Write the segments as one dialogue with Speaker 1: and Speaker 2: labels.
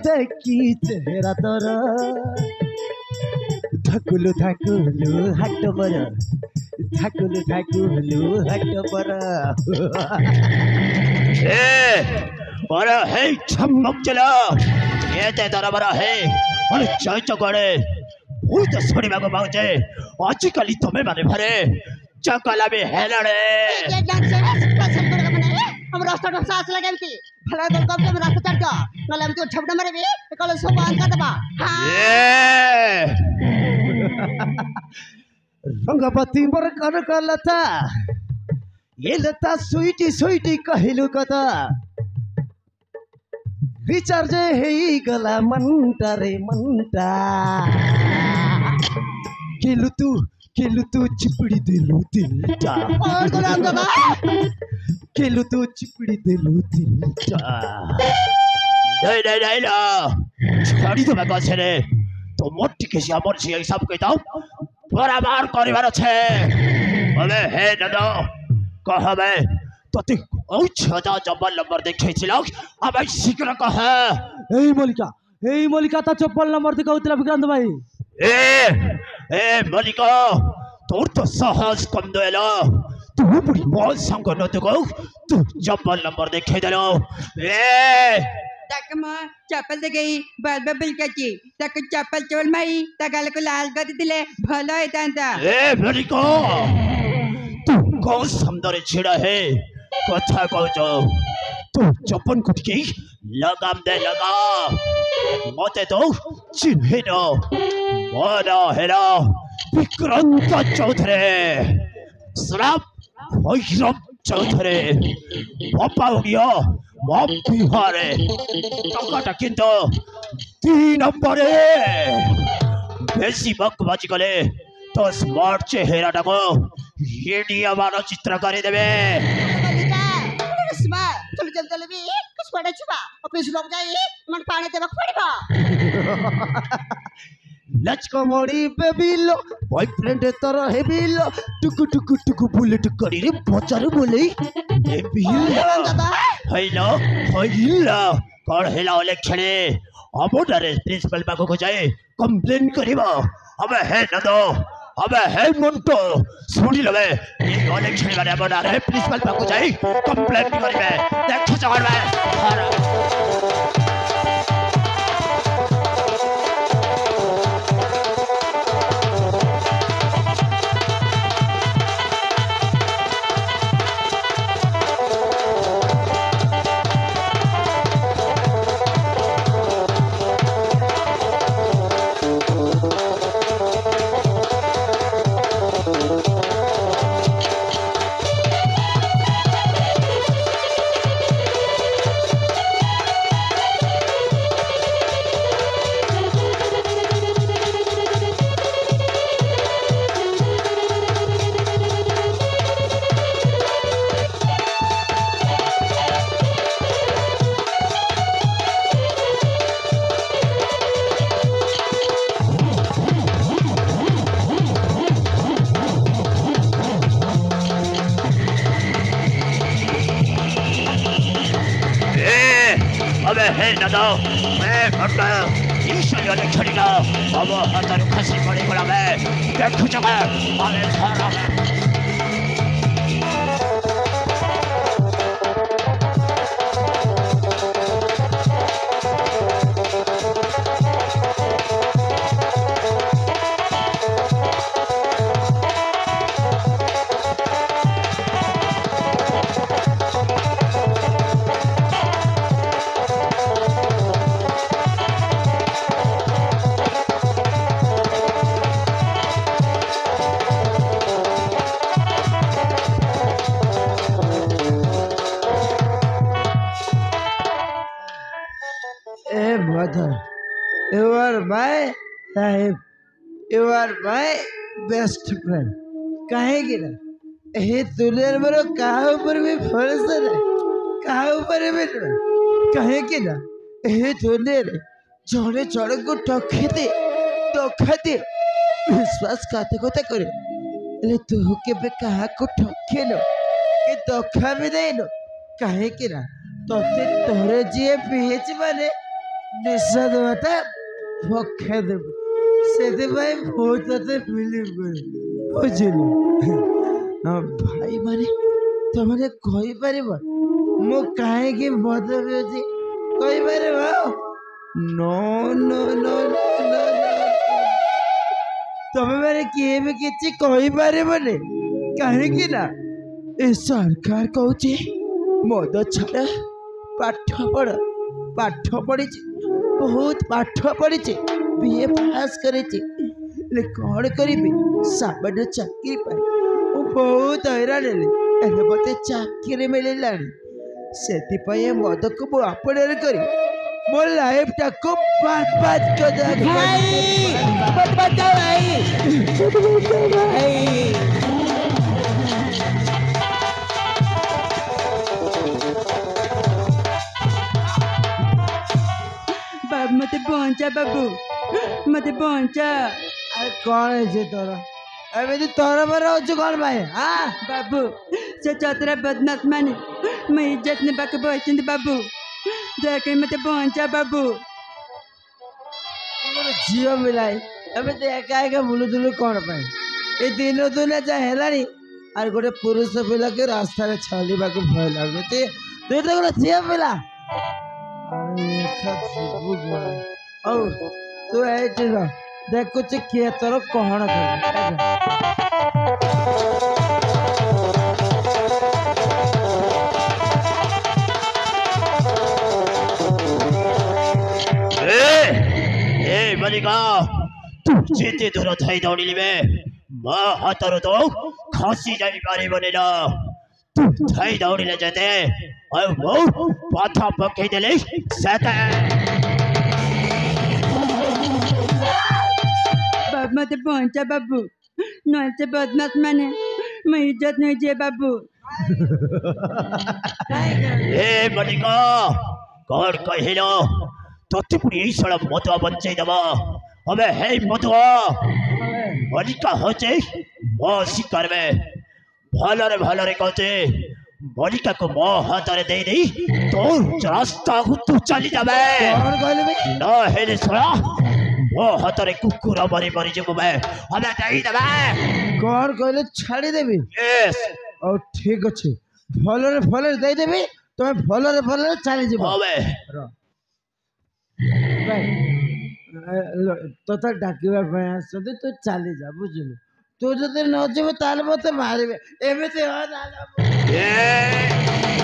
Speaker 1: देखी चेहरा तोर ठाकुलु ठाकुलु हाट पर ठाकुलु ठाकुलु हाट पर
Speaker 2: बड़ा है छमक चला ये ते तारा बड़ा है अरे चाय चकड़े भूत सोनी मागो मागजे आजकल तुम्हें माने भरे चकला भी है लड़े
Speaker 3: ये डांस है पसंद कर बने हम रास्ता तो साथ लगे थी भला तो कब से रास्ता चढ़ जा नले हम तो छपड़े मारे भी कल सो बांध कर दबा
Speaker 1: रंगपति बर कर लता ये लता स्वीटी स्वीटी कहिलु कता विचार जे हे गला मंटा रे मंटा केलु तू चिपड़ी दिलु दिलटा
Speaker 3: और गुलाम दादा
Speaker 1: केलु तू चिपड़ी दिलु दिलटा
Speaker 2: नहीं ला छाड़ी तो मैं कैसे रे तो मोटी के श्यामर से सब कहता हूँ बराबर परिवार छे अबे हे दादा कह मैं तो तू और छजा जबल नंबर देखे चिलाओ अब शीघ्र कह
Speaker 1: ए मलिका ता चप्पल नंबर दिखा उतला विक्रांत भाई
Speaker 2: ए मलिका तोर तो सहज कम देला तू बड़ी मौज संग न तो तू जबल नंबर देखे देलो ए
Speaker 4: तक मां चप्पल दे गई बाल बबल कची तक चप्पल चोल माई तगल को लाल कर दिले भलो होता
Speaker 2: ए मलिका तू कौन समदरे छिड़ा है कथा कहो जो तू चप्पन कुटकी लगाम दे लगा मते तो चिन्हे न मोना हेरा विक्रांत चौधरी श्राप भैरव चौधरी बापा हुआ बाप बिहारे टकाटा किंतु 3 नंबरे बेसी बकवाजी कले तो स्मार्ट चेहरा टाको ये दिया वाला चित्र करे देवे
Speaker 3: चल भी कुछ पड़े छुपा ऑफिस लोग जाए मन पानी देबक पड़बा
Speaker 1: लचको मोड़ी बेबिलो बॉयफ्रेंड तोर हेबिलो टुकु टुकु टुकु बुलेट करी रे बचारे बोले ए बिलो
Speaker 2: हैलो कौन हेला ओले खड़े अब डरे प्रिंसिपल बाको को जाए कंप्लेन करिबो अबे है न दो अबे है मंटो सुनी लवे ये ओले खड़े बारे अब डरे प्रिंसिपल बाको जाए कंप्लेन करिबे देखो जगड़ में है न दो मैं भटका ईश्वर वाले खड़ीला अब हतर खसी पड़ी बड़ा मैं देखो जगह अरे सारा
Speaker 1: You are my Sahib, you are my best friend. काहे की ना ये दुनिया में कहाँ ऊपर भी फर्ज है, कहाँ ऊपर भी ना काहे की ना ये दुनिया में जोड़े जोड़े को टोकते विश्वास खाते को तक करे ले तू के बे कहाँ को ठोके लो ये धोखा भी नहीं लो काहे की ना तो ते तोरे जिए पीछ बने ନିଶା ଦେବାଟା ପକ୍ଷେ ଦେବୁ ସେଥିପାଇଁ ମୁଁ ତତେ ବିଲିଭ କରେ ବୁଝିଲୁ ଭାଇ ମାନେ ତମେ କହିପାରିବ ମୁଁ କାହିଁକି ମଦ ପିଉଛି କହିପାରିବ नो नो नो नो ତମେ ମାନେ କିଏ ବି କିଛି କହିପାରିବନି କାହିଁକି ନା ଏ ସରକାର କହୁଛି ମଦ ଛାଡ ପାଠ ପଢିଛି ବହୁତ ପାଠ ପଢିଛି ବିଏ ପାସ୍ କରିଛି ହେଲେ କ'ଣ କରିବି ସାମାନ୍ୟ ଚାକିରି ପାଇଁ ମୁଁ ବହୁତ ହଇରାଣ ହେଲି ହେଲେ ମୋତେ ଚାକିରି ମିଳିଲାଣି ସେଥିପାଇଁ ଏ ମଦକୁ ମୁଁ ଆପଣରେ କରି ମୋ ଲାଇଫଟାକୁ ବରବାଦ କରିଦେବାକୁ
Speaker 4: बाबू मते पहुंचा बाबू मते पहुंचा
Speaker 1: ଆରେ କ'ଣ ହେଇଛି ତୋର ଏମିତି ତରବର ହଉଛୁ କ'ଣ ପାଇଁ
Speaker 4: बाबू से चतरा बदमाश माने मैं इज्जत ने बाके बचंद बाबू देख मते पहुंचा बाबू
Speaker 1: ଝିଅ ମିଳାଇ ଏମିତି ଏକା ଏକା ବୁଲୁଥିଲୁ କ'ଣ ପାଇଁ ଏ ଦିନ ଦିନ ଯାହା ହେଲାଣି ଆଉ ଗୋଟେ ପୁରୁଷ ପିଲାକୁ ରାସ୍ତାରେ ଛାଡ଼ିବାକୁ ଭୟ ଲାଗୁଛି ତୁ ତ ଗୋଟେ ଝିଅ ପିଲା ହଉ ତୁ ଏଇଠି ରହ ଦେଖୁଛି କିଏ ତୋର କ'ଣ
Speaker 2: मलिका तू जेते दूर थाई दौड़िली बे म हातरो तो खसी जाई पारे बनेला तू थाई दौड़िले जेते और वो पाथा पके देले सेते
Speaker 4: बाबू मते पहुंचा बाबू नल से बदमाश माने मैं इज्जत नहीं जे बाबू
Speaker 2: ए मलिका कौन कहिलो तोते पुरी सड़ा मतो बच्चे दबा अबे हे मतो मलिका होचे मो शिकार में भलरे कहते मलिका को मो हाथ रे दे दे तो रास्ता को तू चली जाबे
Speaker 1: କ'ଣ କହିଲୁ ବେ
Speaker 2: न हेले सड़ा मो हाथ रे कुकुर मरी मरी जब मैं अबे दे दबे
Speaker 1: କ'ଣ କହିଲୁ ଛାଡ଼ିଦେବି
Speaker 2: यस
Speaker 1: ହଉ ଠିକ ଅଛି ଭଲରେ ଦେଇଦେବି ତମେ ଭଲରେ ଚାଲିଯିବ
Speaker 2: अबे
Speaker 1: ତୋତେ ଡାକିବା ପାଇଁ ଆସନ୍ତି ତୁ ଚାଲିଯା ବୁଝିଲୁ ତୁ ଯଦି ନ ଯିବୁ ତାହେଲେ ମୋତେ ମାରିବେ ଏମିତି
Speaker 2: ये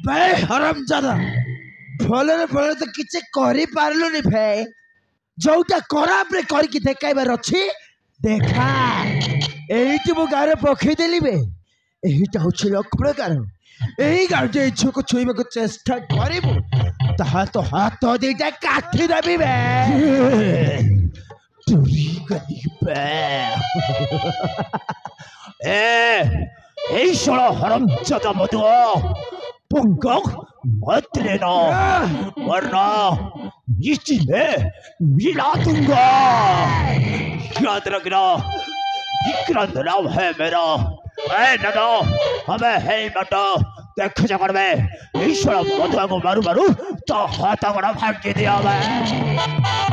Speaker 1: ଭାଇ ହରମଜାଦା ଭଲରେ ତ କିଛି କରିପାରିଲୁନି ଭାଇ ଯୋଉଟା ଖରାପରେ କରିକି ଦେଖାଇବାର ଅଛି ଦେଖା ଏଇଠି ମୁଁ ଗାଁରେ ପକେଇଦେଲି ବେ ଏଇଟା ହଉଛି ଲକ୍ଷ୍ମଣଗାର ଏଇ ଗାଁରେ ଏଇ ଝିଅକୁ ଛୁଇଁବାକୁ ଚେଷ୍ଟା କରିବୁ ତାହା ତ ହାତ ଦିଟା କାଟିଦେବି ବେ
Speaker 2: चोरी करी पे ए शाला हरामजादा मधुआ पंकज मत लेना वरना नीचे में मिला दूंगा याद रखना विक्रांत नाम है मेरा ए नदा हमें है मटा देख जगह में ईश्वर मधुआ को मारू तो हाथा बड़ा भाग के दिया मैं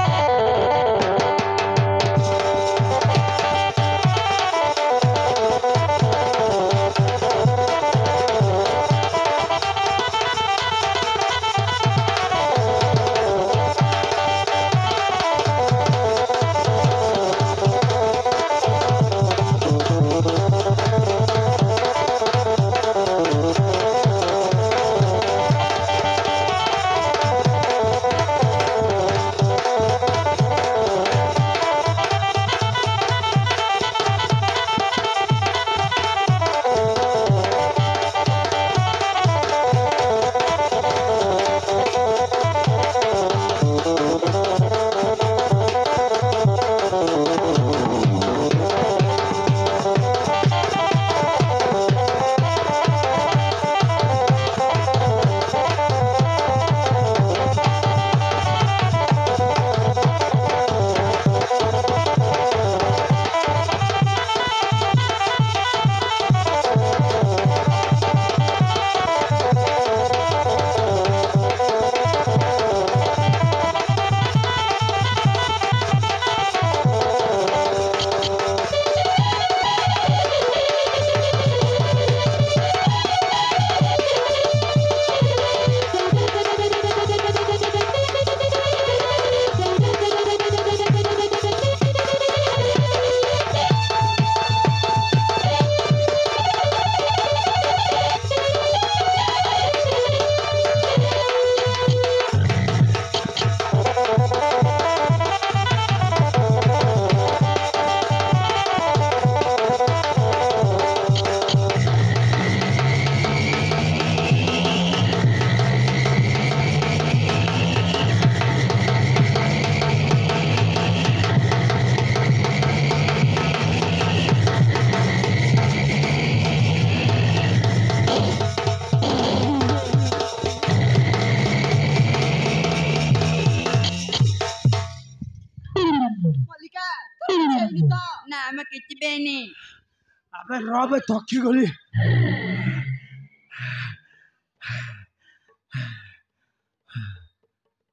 Speaker 3: ହେଇନି ତ
Speaker 4: ନା ଆମେ କିଛି ବି ହେଇନି
Speaker 1: अबे रबे थकी गली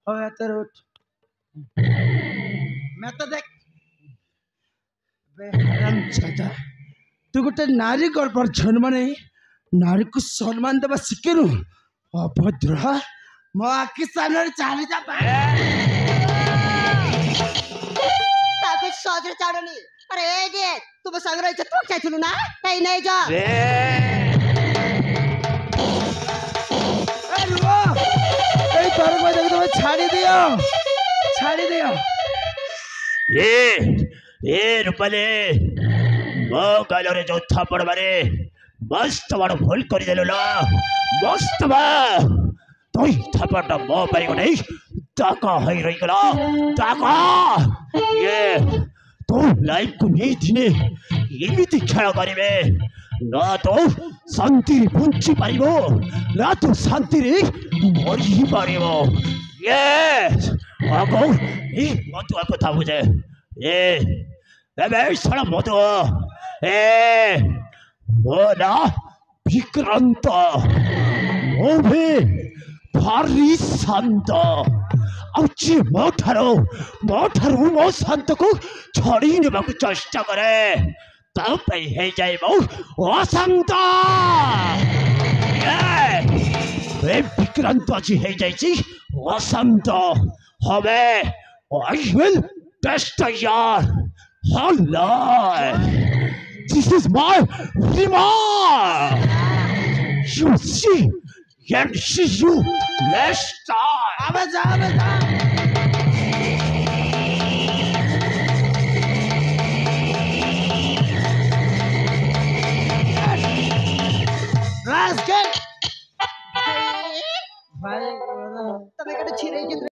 Speaker 1: अब तेरे उठ मैं तो देख बे हराम छाता तू गोटे नारी गर्भ जन्म नहीं नारी को सम्मान देवा शिखेनु अभद्र मो आखि सामने चली जा
Speaker 3: ତାକୁ ସହଜରେ ଛାଡୁନି ଆରେ ଏ ଯେ ତୁମ ସାଙ୍ଗରେ ଇଚ୍ଛା ତୁ ଖାଇଥିଲୁ ନା ଏଇ ନେଇ ଯା
Speaker 1: तोर को देख तुम्हें छाड़ी दियो
Speaker 2: ए रूपाली मो गालरे जो थापड़ मारे मस्त बड़ भूल कर देलो ला मस्त बा तोई थापड़टा मो पाई गने ताका हई रही गला ताका ये तो लाइफ को नहीं दिने एमिति खेल करिवे ना तो शांति बुंची पारिबो ना तो शांति रे मरी पारिबो यस आगो ए मतो कथा बुझे ए सारा मतो ए मोना विक्रांत मोभे भारी शांत आउची मोठारो मो शांत को छड़ी नेबाकु चेष्टा करे तापई हे जाय मो अशांत ए विक्रांत जी हे जायची अशांत हवे आई विल टेस्ट यार whole life. This is my reward. You see and see you next time.
Speaker 1: अबे जा